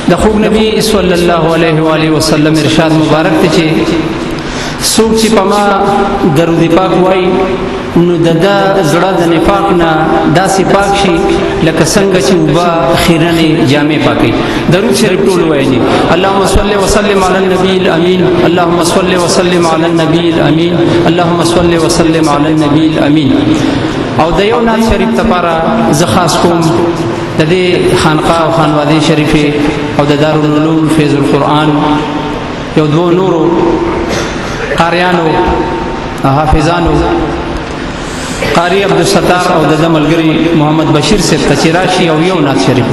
दखूब नबी सल्लल्लाहु अलैहि वसल्लम इरशाद मुबारक थे सोक ची पमा दरूद पाक वाई नु ददा जड़ा द निफाक ना दासी पाक शी लक संग ची उबा खिरने जामे पाकी दरूद शरीफ टोल वाई जी अल्लाहुम्मा सल्लि व सल्लिम अला नबील अमीन अल्लाहुम्मा सल्लि व सल्लिम अला नबील अमीन अल्लाहुम्मा सल्लि व सल्लिम अला नबील अमीन। और दयो नाथ शरीफ तपारा ज़खास कोम ददे खानका और खानवादे शरीफे और दारुल उलूम फैज़ुल कुरान यो दो नूरो कारियानो हाफिजानो कारी अब्दुल सत्तार और ददा मलगरी मोहम्मद बशीर से तचिराशी और यो नाथ शरीफ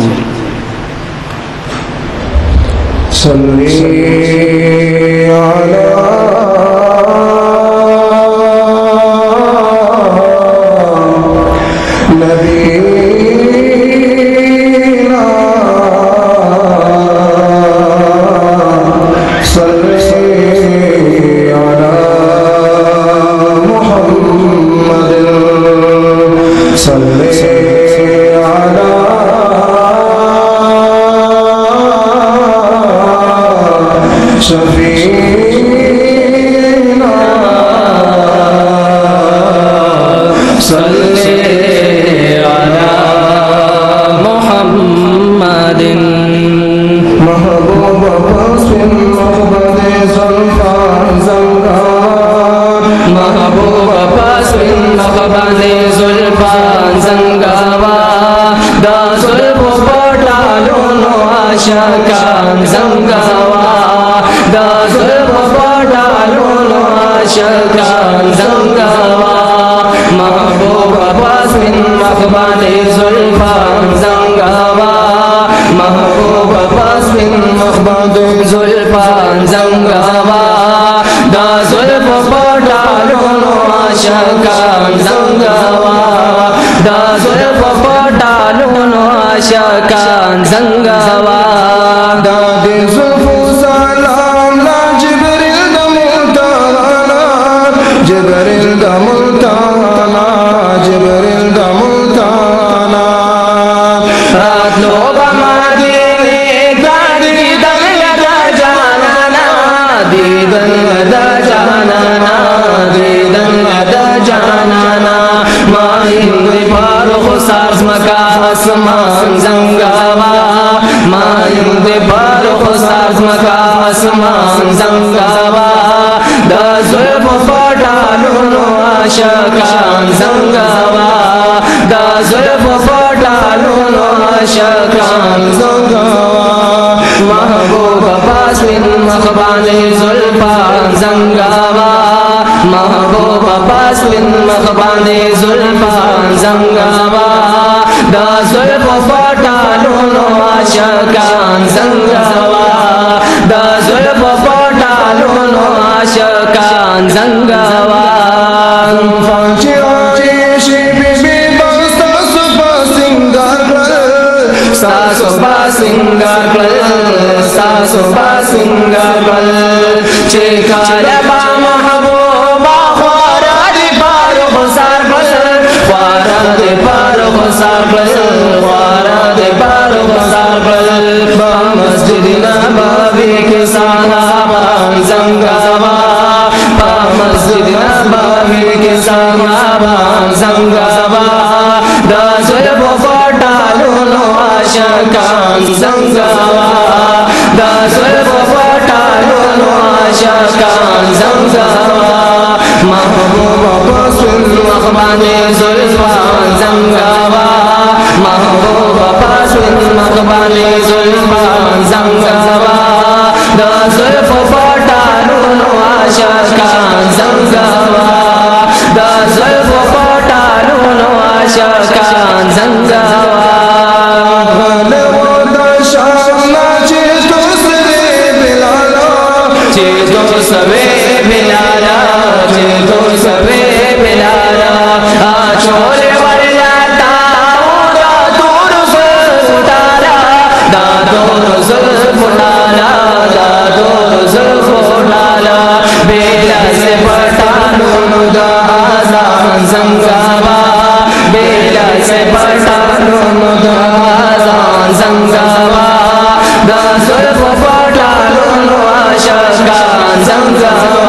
دا زلف پټالونو عاشقان زنګوا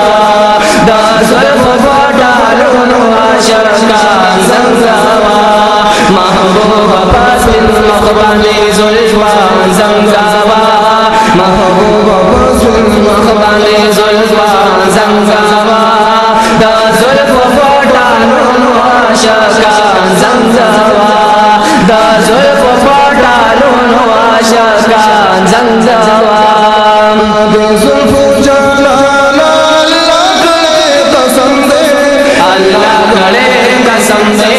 دا زلف پټالونو عاشقان زنګوا محبوبا پاس من مخبانی زلفان زنګوا محبوبا پاس من مخبانی زلفان زنګوا دا زلف پټالونو عاشقان زنګوا دا زلف پټالونو عاشقان زنګوا د زلف جلال الله کړه قسم دې الله کړه قسم دې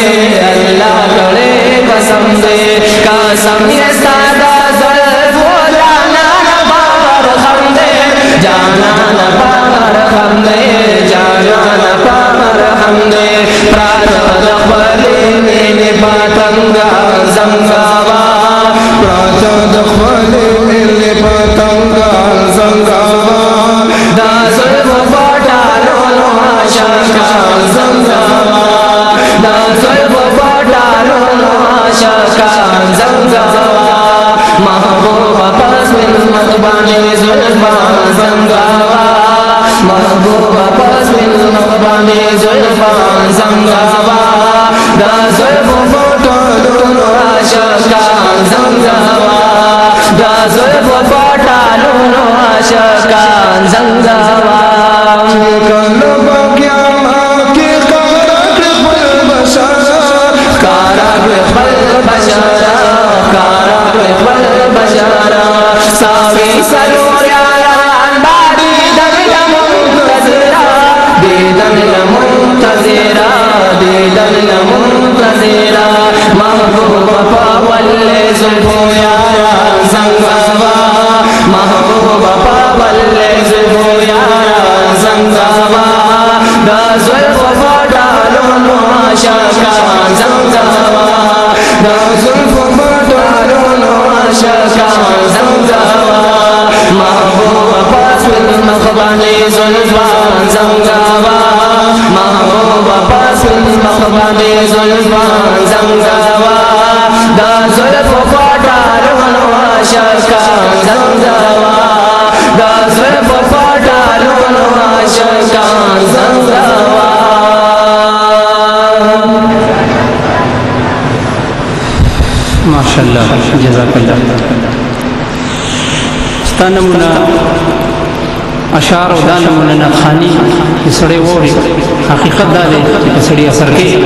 الله کړه قسم دې قسم یې ساده زلف جانا بار خم دې جانا بار خم دې جانا بار خم دې پرات د خپل مینې پتنګ زنګوا پرات د خپل مینې پتنګ زنګوا دا زلف پټالونو عاشقان زنګوا دا زلف پټالونو عاشقان زنګوا محبوبا پاس من مخبانی زلفان زنګوا محبوبا پاس من مخبانی زلفان زنګوا دا زلف پټالونو عاشقان زنګوا دا زلف پټالونو عاشقان زنګوا کله بګیا ما کې کارک خپل بشر کارک خپل بشر کارک خپل بشر ساوي سلور یاران باندې دل منتظرا دې دل منتظرا دې دل منتظرا محبوبا پاول زلفو یاران زنګوا محبوبا پاول زلفو یاران زنګوا دا زلف پټالونو عاشقان زنګوا دا زلف پټالونو عاشقان زنګوا محبوبا پاس من مخبانی زلفان زنګوا محبوبا پاس من مخبانی زلفان زنګوا دا زلف پټالونو عاشقان زنګوا دا زلف پټالونو عاشقان زنګوا ماشاءالله جزاک الله ستنمنا اشعار او دانمنا خانی سړی ووري حقیقت دا دی چې سړی اثر کوي